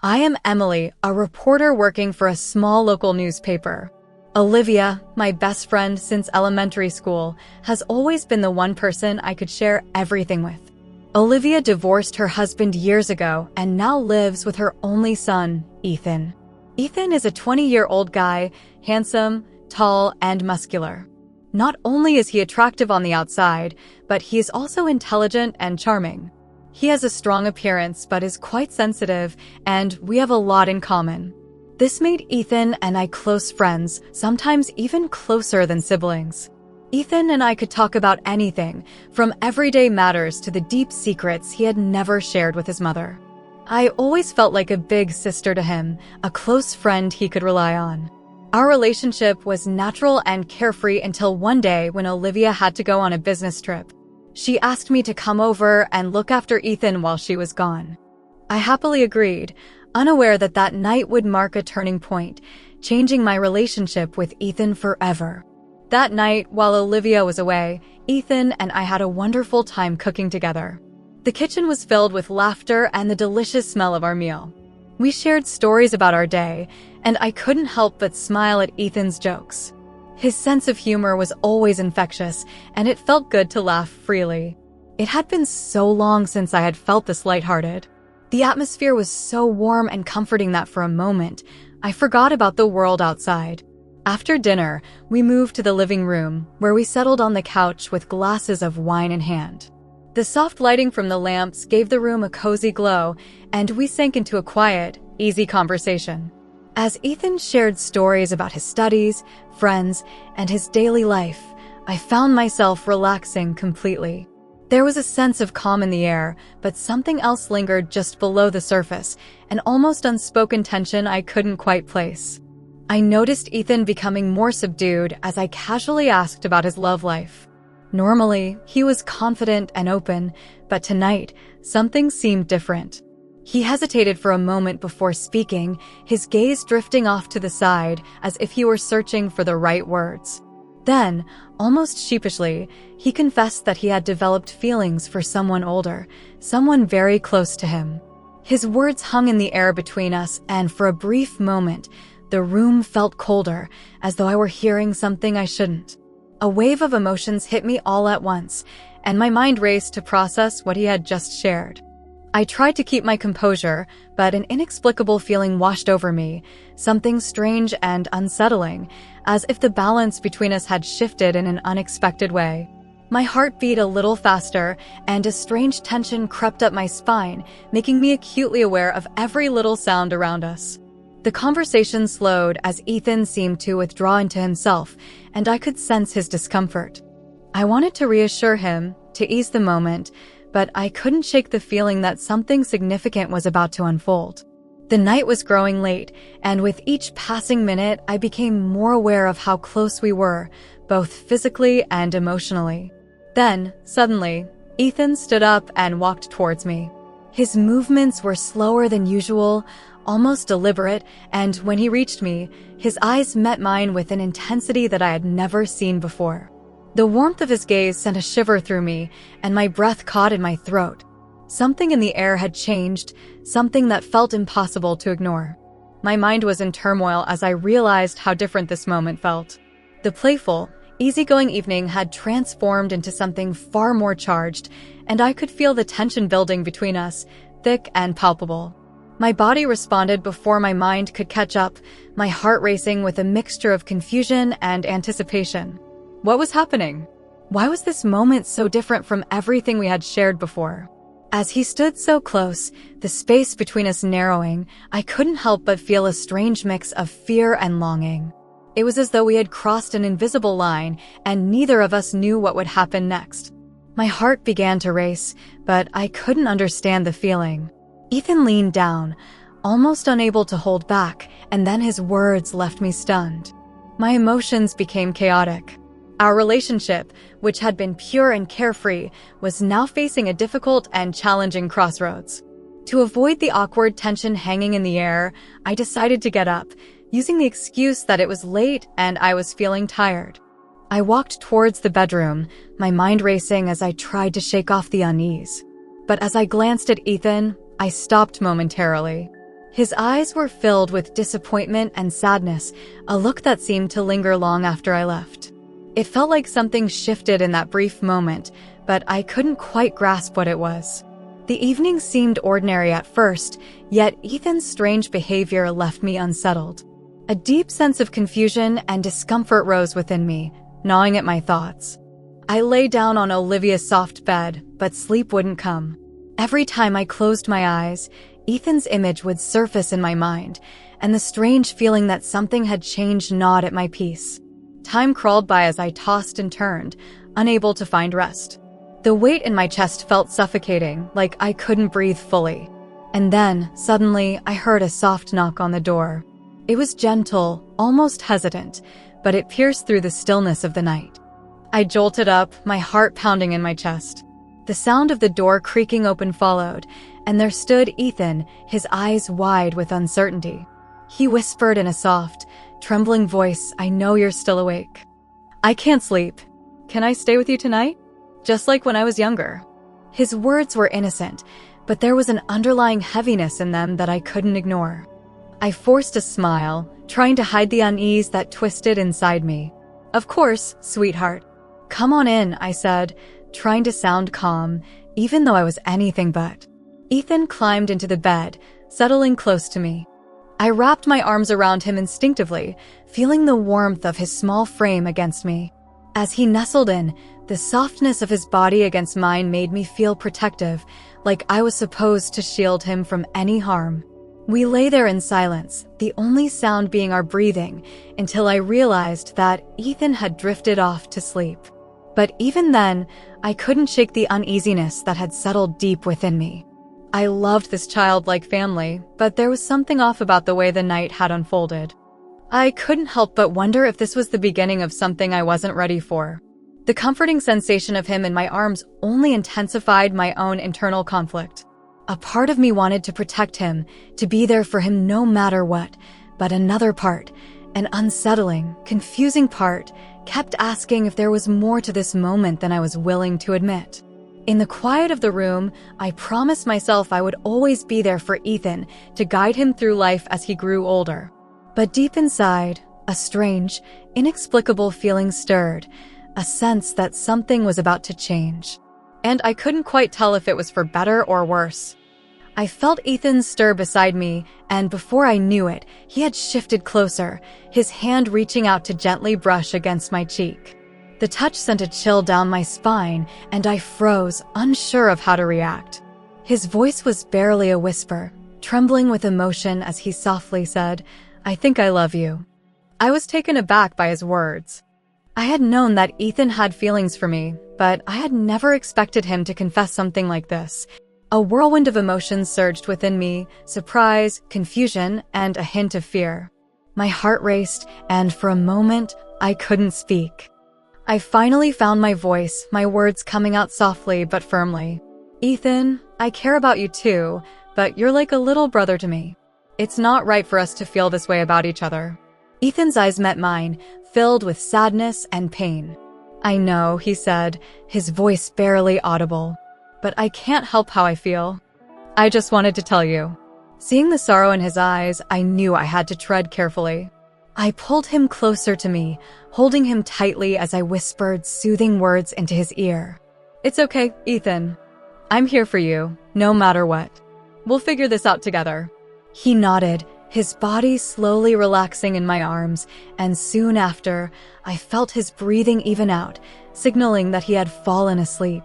I am Emily, a reporter working for a small local newspaper. Olivia, my best friend since elementary school, has always been the one person I could share everything with. Olivia divorced her husband years ago and now lives with her only son, Ethan. Ethan is a 20-year-old guy, handsome, tall, and muscular. Not only is he attractive on the outside, but he is also intelligent and charming. He has a strong appearance but is quite sensitive, and we have a lot in common. This made Ethan and I close friends, sometimes even closer than siblings. Ethan and I could talk about anything, from everyday matters to the deep secrets he had never shared with his mother. I always felt like a big sister to him, a close friend he could rely on. Our relationship was natural and carefree until one day when Olivia had to go on a business trip. She asked me to come over and look after Ethan while she was gone. I happily agreed, unaware that that night would mark a turning point, changing my relationship with Ethan forever. That night, while Olivia was away, Ethan and I had a wonderful time cooking together. The kitchen was filled with laughter and the delicious smell of our meal. We shared stories about our day, and I couldn't help but smile at Ethan's jokes. His sense of humor was always infectious, and it felt good to laugh freely. It had been so long since I had felt this lighthearted. The atmosphere was so warm and comforting that for a moment, I forgot about the world outside. After dinner, we moved to the living room, where we settled on the couch with glasses of wine in hand. The soft lighting from the lamps gave the room a cozy glow, and we sank into a quiet, easy conversation. As Ethan shared stories about his studies, friends, and his daily life, I found myself relaxing completely. There was a sense of calm in the air, but something else lingered just below the surface, an almost unspoken tension I couldn't quite place. I noticed Ethan becoming more subdued as I casually asked about his love life. Normally, he was confident and open, but tonight, something seemed different. He hesitated for a moment before speaking, his gaze drifting off to the side as if he were searching for the right words. Then, almost sheepishly, he confessed that he had developed feelings for someone older, someone very close to him. His words hung in the air between us, and for a brief moment, the room felt colder, as though I were hearing something I shouldn't. A wave of emotions hit me all at once, and my mind raced to process what he had just shared. I tried to keep my composure, but an inexplicable feeling washed over me, something strange and unsettling, as if the balance between us had shifted in an unexpected way. My heart beat a little faster, and a strange tension crept up my spine, making me acutely aware of every little sound around us. The conversation slowed as Ethan seemed to withdraw into himself, and I could sense his discomfort. I wanted to reassure him, to ease the moment, but I couldn't shake the feeling that something significant was about to unfold. The night was growing late, and with each passing minute, I became more aware of how close we were, both physically and emotionally. Then, suddenly, Ethan stood up and walked towards me. His movements were slower than usual, almost deliberate, and when he reached me, his eyes met mine with an intensity that I had never seen before. The warmth of his gaze sent a shiver through me, and my breath caught in my throat. Something in the air had changed, something that felt impossible to ignore. My mind was in turmoil as I realized how different this moment felt. The playful, easygoing evening had transformed into something far more charged, and I could feel the tension building between us, thick and palpable. My body responded before my mind could catch up, my heart racing with a mixture of confusion and anticipation. What was happening? Why was this moment so different from everything we had shared before? As he stood so close, the space between us narrowing, I couldn't help but feel a strange mix of fear and longing. It was as though we had crossed an invisible line, and neither of us knew what would happen next. My heart began to race, but I couldn't understand the feeling. Ethan leaned down, almost unable to hold back, and then his words left me stunned. My emotions became chaotic. Our relationship, which had been pure and carefree, was now facing a difficult and challenging crossroads. To avoid the awkward tension hanging in the air, I decided to get up, using the excuse that it was late and I was feeling tired. I walked towards the bedroom, my mind racing as I tried to shake off the unease. But as I glanced at Ethan, I stopped momentarily. His eyes were filled with disappointment and sadness, a look that seemed to linger long after I left. It felt like something shifted in that brief moment, but I couldn't quite grasp what it was. The evening seemed ordinary at first, yet Ethan's strange behavior left me unsettled. A deep sense of confusion and discomfort rose within me, gnawing at my thoughts. I lay down on Olivia's soft bed, but sleep wouldn't come. Every time I closed my eyes, Ethan's image would surface in my mind, and the strange feeling that something had changed gnawed at my peace. Time crawled by as I tossed and turned, unable to find rest. The weight in my chest felt suffocating, like I couldn't breathe fully. And then, suddenly, I heard a soft knock on the door. It was gentle, almost hesitant, but it pierced through the stillness of the night. I jolted up, my heart pounding in my chest. The sound of the door creaking open followed, and there stood Ethan, his eyes wide with uncertainty. He whispered in a soft, trembling voice, "I know you're still awake. I can't sleep. Can I stay with you tonight? Just like when I was younger." His words were innocent, but there was an underlying heaviness in them that I couldn't ignore. I forced a smile, trying to hide the unease that twisted inside me. "Of course, sweetheart. Come on in," I said, trying to sound calm, even though I was anything but. Ethan climbed into the bed, settling close to me. I wrapped my arms around him instinctively, feeling the warmth of his small frame against me. As he nestled in, the softness of his body against mine made me feel protective, like I was supposed to shield him from any harm. We lay there in silence, the only sound being our breathing, until I realized that Ethan had drifted off to sleep. But even then, I couldn't shake the uneasiness that had settled deep within me. I loved this childlike family, but there was something off about the way the night had unfolded. I couldn't help but wonder if this was the beginning of something I wasn't ready for. The comforting sensation of him in my arms only intensified my own internal conflict. A part of me wanted to protect him, to be there for him no matter what, but another part, an unsettling, confusing part, kept asking if there was more to this moment than I was willing to admit. In the quiet of the room, I promised myself I would always be there for Ethan, to guide him through life as he grew older. But deep inside, a strange, inexplicable feeling stirred, a sense that something was about to change. And I couldn't quite tell if it was for better or worse. I felt Ethan stir beside me, and before I knew it, he had shifted closer, his hand reaching out to gently brush against my cheek. The touch sent a chill down my spine, and I froze, unsure of how to react. His voice was barely a whisper, trembling with emotion as he softly said, "I think I love you." I was taken aback by his words. I had known that Ethan had feelings for me, but I had never expected him to confess something like this. A whirlwind of emotions surged within me, surprise, confusion, and a hint of fear. My heart raced, and for a moment, I couldn't speak. I finally found my voice, my words coming out softly but firmly. "Ethan, I care about you too, but you're like a little brother to me. It's not right for us to feel this way about each other." Ethan's eyes met mine, filled with sadness and pain. "I know," he said, his voice barely audible, "but I can't help how I feel. I just wanted to tell you." Seeing the sorrow in his eyes, I knew I had to tread carefully. I pulled him closer to me, holding him tightly as I whispered soothing words into his ear. "It's okay, Ethan. I'm here for you, no matter what. We'll figure this out together." He nodded, his body slowly relaxing in my arms, and soon after, I felt his breathing even out, signaling that he had fallen asleep.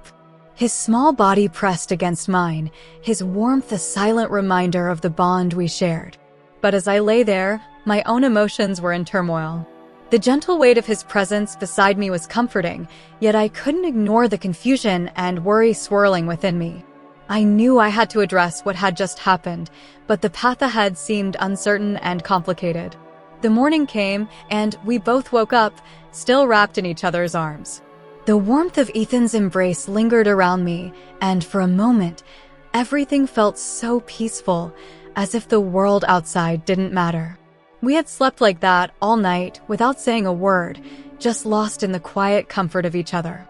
His small body pressed against mine, his warmth a silent reminder of the bond we shared. But as I lay there, my own emotions were in turmoil. The gentle weight of his presence beside me was comforting, yet I couldn't ignore the confusion and worry swirling within me. I knew I had to address what had just happened, but the path ahead seemed uncertain and complicated. The morning came, and we both woke up, still wrapped in each other's arms. The warmth of Ethan's embrace lingered around me, and for a moment, everything felt so peaceful, as if the world outside didn't matter. We had slept like that all night, without saying a word, just lost in the quiet comfort of each other.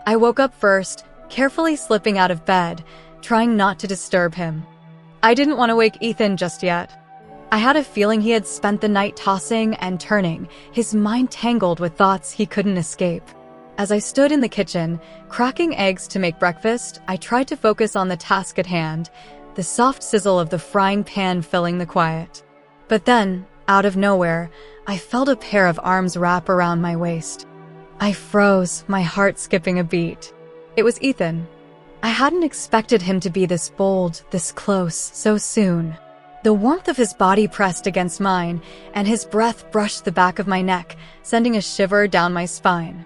I woke up first, carefully slipping out of bed, trying not to disturb him. I didn't want to wake Ethan just yet. I had a feeling he had spent the night tossing and turning, his mind tangled with thoughts he couldn't escape. As I stood in the kitchen, cracking eggs to make breakfast, I tried to focus on the task at hand, the soft sizzle of the frying pan filling the quiet. But then, out of nowhere, I felt a pair of arms wrap around my waist. I froze, my heart skipping a beat. It was Ethan. I hadn't expected him to be this bold, this close, so soon. The warmth of his body pressed against mine, and his breath brushed the back of my neck, sending a shiver down my spine.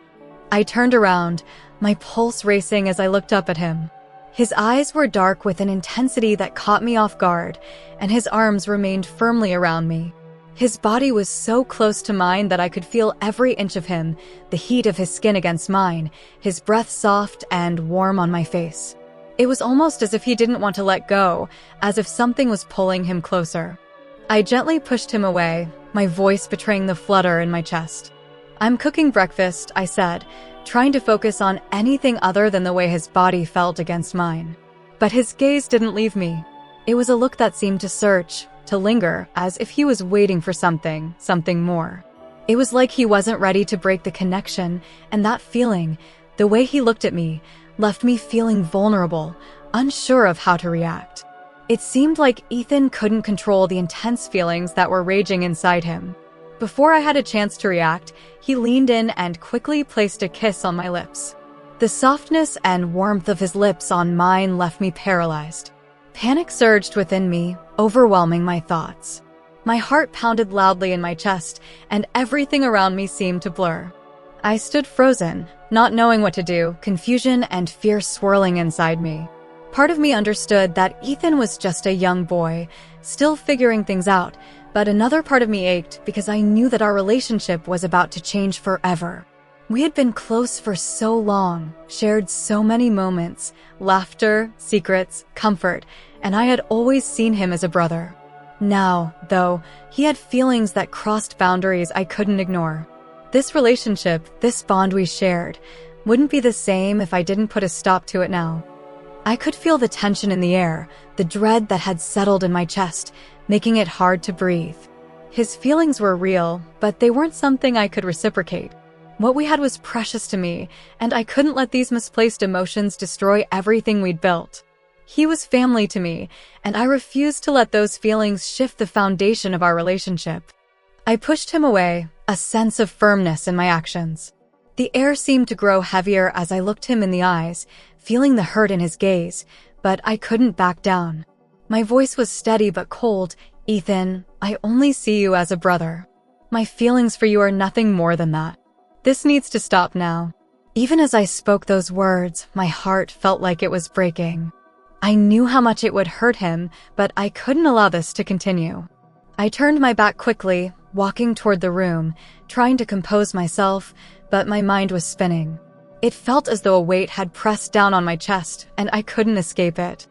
I turned around, my pulse racing as I looked up at him. His eyes were dark with an intensity that caught me off guard, and his arms remained firmly around me. His body was so close to mine that I could feel every inch of him, the heat of his skin against mine, his breath soft and warm on my face. It was almost as if he didn't want to let go, as if something was pulling him closer. I gently pushed him away, my voice betraying the flutter in my chest. "I'm cooking breakfast," I said, trying to focus on anything other than the way his body felt against mine. But his gaze didn't leave me. It was a look that seemed to search, to linger, as if he was waiting for something more. It was like he wasn't ready to break the connection, and that feeling, the way he looked at me, left me feeling vulnerable, unsure of how to react. It seemed like Ethan couldn't control the intense feelings that were raging inside him. Before I had a chance to react, he leaned in and quickly placed a kiss on my lips. The softness and warmth of his lips on mine left me paralyzed. Panic surged within me, overwhelming my thoughts. My heart pounded loudly in my chest, and everything around me seemed to blur. I stood frozen, not knowing what to do, confusion and fear swirling inside me. Part of me understood that Ethan was just a young boy, still figuring things out, but another part of me ached because I knew that our relationship was about to change forever. We had been close for so long, shared so many moments, laughter, secrets, comfort, and I had always seen him as a brother. Now, though, he had feelings that crossed boundaries I couldn't ignore. This relationship, this bond we shared, wouldn't be the same if I didn't put a stop to it now. I could feel the tension in the air, the dread that had settled in my chest, making it hard to breathe. His feelings were real, but they weren't something I could reciprocate. What we had was precious to me, and I couldn't let these misplaced emotions destroy everything we'd built. He was family to me, and I refused to let those feelings shift the foundation of our relationship. I pushed him away, a sense of firmness in my actions. The air seemed to grow heavier as I looked him in the eyes, feeling the hurt in his gaze, but I couldn't back down. My voice was steady but cold. "Ethan, I only see you as a brother. My feelings for you are nothing more than that. This needs to stop now." Even as I spoke those words, my heart felt like it was breaking. I knew how much it would hurt him, but I couldn't allow this to continue. I turned my back quickly, walking toward the room, trying to compose myself, but my mind was spinning. It felt as though a weight had pressed down on my chest, and I couldn't escape it.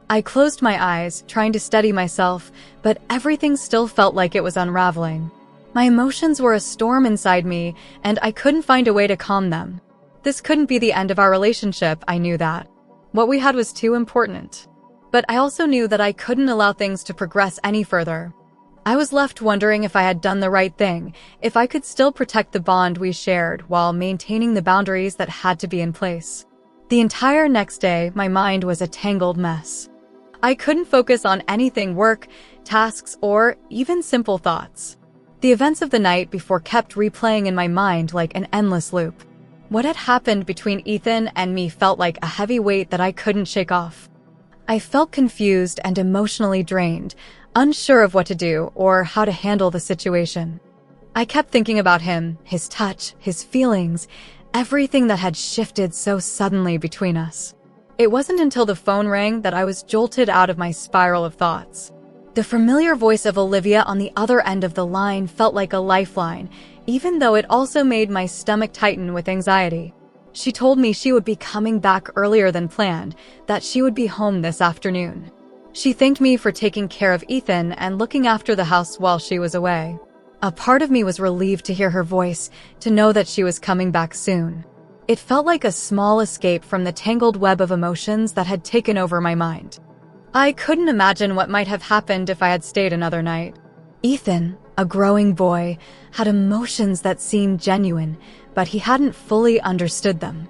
I closed my eyes, trying to steady myself, but everything still felt like it was unraveling. My emotions were a storm inside me, and I couldn't find a way to calm them. This couldn't be the end of our relationship, I knew that. What we had was too important. But I also knew that I couldn't allow things to progress any further. I was left wondering if I had done the right thing, if I could still protect the bond we shared while maintaining the boundaries that had to be in place. The entire next day, my mind was a tangled mess. I couldn't focus on anything: work, tasks, or even simple thoughts. The events of the night before kept replaying in my mind like an endless loop. What had happened between Ethan and me felt like a heavy weight that I couldn't shake off. I felt confused and emotionally drained, unsure of what to do or how to handle the situation. I kept thinking about him, his touch, his feelings, everything that had shifted so suddenly between us. It wasn't until the phone rang that I was jolted out of my spiral of thoughts. The familiar voice of Olivia on the other end of the line felt like a lifeline, even though it also made my stomach tighten with anxiety. She told me she would be coming back earlier than planned, that she would be home this afternoon. She thanked me for taking care of Ethan and looking after the house while she was away. A part of me was relieved to hear her voice, to know that she was coming back soon. It felt like a small escape from the tangled web of emotions that had taken over my mind. I couldn't imagine what might have happened if I had stayed another night. Ethan, a growing boy, had emotions that seemed genuine, but he hadn't fully understood them.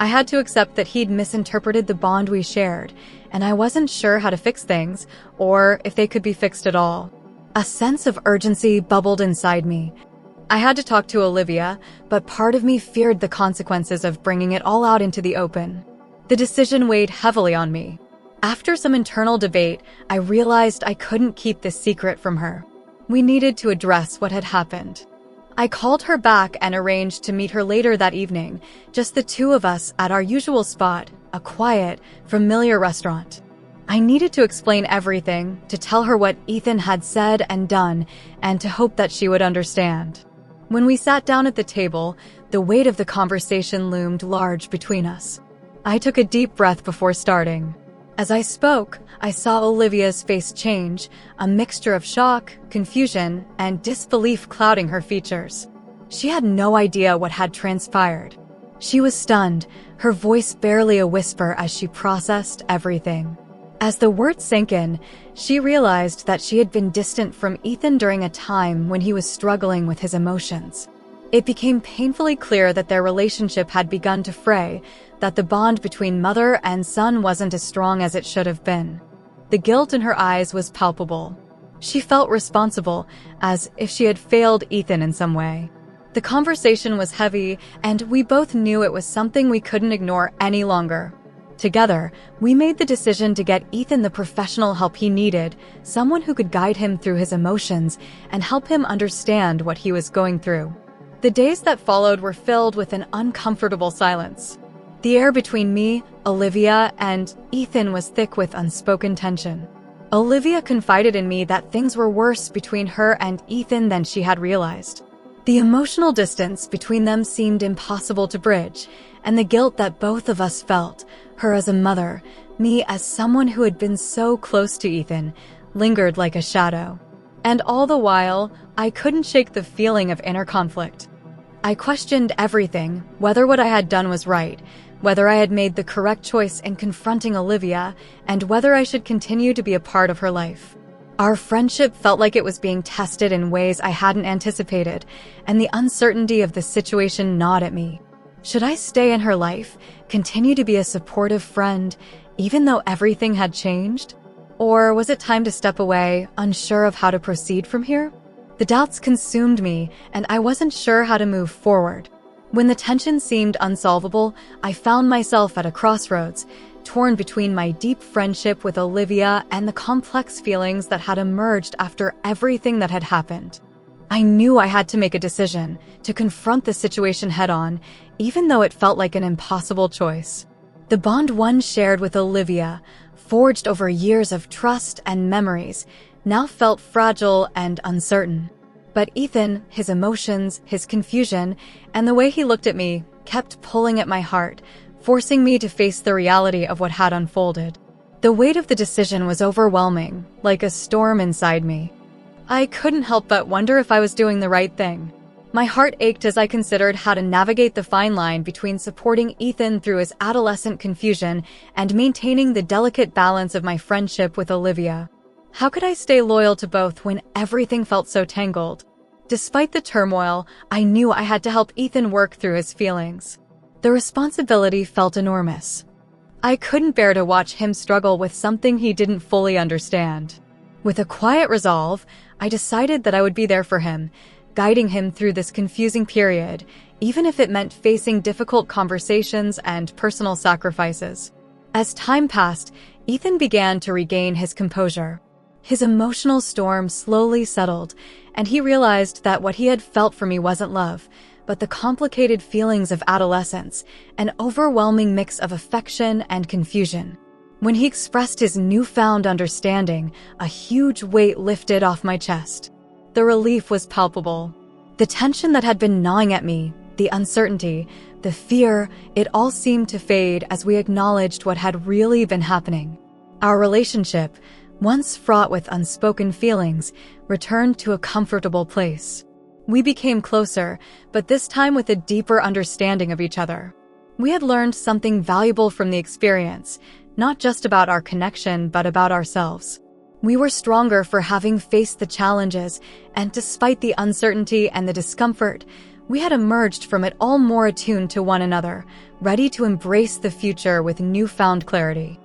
I had to accept that he'd misinterpreted the bond we shared, and I wasn't sure how to fix things, or if they could be fixed at all. A sense of urgency bubbled inside me. I had to talk to Olivia, but part of me feared the consequences of bringing it all out into the open. The decision weighed heavily on me. After some internal debate, I realized I couldn't keep this secret from her. We needed to address what had happened. I called her back and arranged to meet her later that evening, just the two of us at our usual spot, a quiet, familiar restaurant. I needed to explain everything, to tell her what Ethan had said and done, and to hope that she would understand. When we sat down at the table, the weight of the conversation loomed large between us. I took a deep breath before starting. As I spoke, I saw Olivia's face change, a mixture of shock, confusion, and disbelief clouding her features. She had no idea what had transpired. She was stunned, her voice barely a whisper as she processed everything. As the words sank in, she realized that she had been distant from Ethan during a time when he was struggling with his emotions. It became painfully clear that their relationship had begun to fray, that the bond between mother and son wasn't as strong as it should have been. The guilt in her eyes was palpable. She felt responsible, as if she had failed Ethan in some way. The conversation was heavy, and we both knew it was something we couldn't ignore any longer. Together, we made the decision to get Ethan the professional help he needed, someone who could guide him through his emotions and help him understand what he was going through. The days that followed were filled with an uncomfortable silence. The air between me, Olivia, and Ethan was thick with unspoken tension. Olivia confided in me that things were worse between her and Ethan than she had realized. The emotional distance between them seemed impossible to bridge, and the guilt that both of us felt, her as a mother, me as someone who had been so close to Ethan, lingered like a shadow. And all the while, I couldn't shake the feeling of inner conflict. I questioned everything, whether what I had done was right, whether I had made the correct choice in confronting Olivia, and whether I should continue to be a part of her life. Our friendship felt like it was being tested in ways I hadn't anticipated, and the uncertainty of the situation gnawed at me. Should I stay in her life, continue to be a supportive friend, even though everything had changed? Or was it time to step away, unsure of how to proceed from here? The doubts consumed me, and I wasn't sure how to move forward. When the tension seemed unsolvable, I found myself at a crossroads, torn between my deep friendship with Olivia and the complex feelings that had emerged after everything that had happened. I knew I had to make a decision, to confront the situation head-on, even though it felt like an impossible choice. The bond one shared with Olivia, forged over years of trust and memories, now felt fragile and uncertain. But Ethan, his emotions, his confusion, and the way he looked at me kept pulling at my heart, forcing me to face the reality of what had unfolded. The weight of the decision was overwhelming, like a storm inside me. I couldn't help but wonder if I was doing the right thing. My heart ached as I considered how to navigate the fine line between supporting Ethan through his adolescent confusion and maintaining the delicate balance of my friendship with Olivia. How could I stay loyal to both when everything felt so tangled? Despite the turmoil, I knew I had to help Ethan work through his feelings. The responsibility felt enormous. I couldn't bear to watch him struggle with something he didn't fully understand. With a quiet resolve, I decided that I would be there for him, guiding him through this confusing period, even if it meant facing difficult conversations and personal sacrifices. As time passed, Ethan began to regain his composure. His emotional storm slowly settled, and he realized that what he had felt for me wasn't love, but the complicated feelings of adolescence, an overwhelming mix of affection and confusion. When he expressed his newfound understanding, a huge weight lifted off my chest. The relief was palpable. The tension that had been gnawing at me, the uncertainty, the fear, it all seemed to fade as we acknowledged what had really been happening. Our relationship, once fraught with unspoken feelings, returned to a comfortable place. We became closer, but this time with a deeper understanding of each other. We had learned something valuable from the experience, not just about our connection, but about ourselves. We were stronger for having faced the challenges, and despite the uncertainty and the discomfort, we had emerged from it all more attuned to one another, ready to embrace the future with newfound clarity.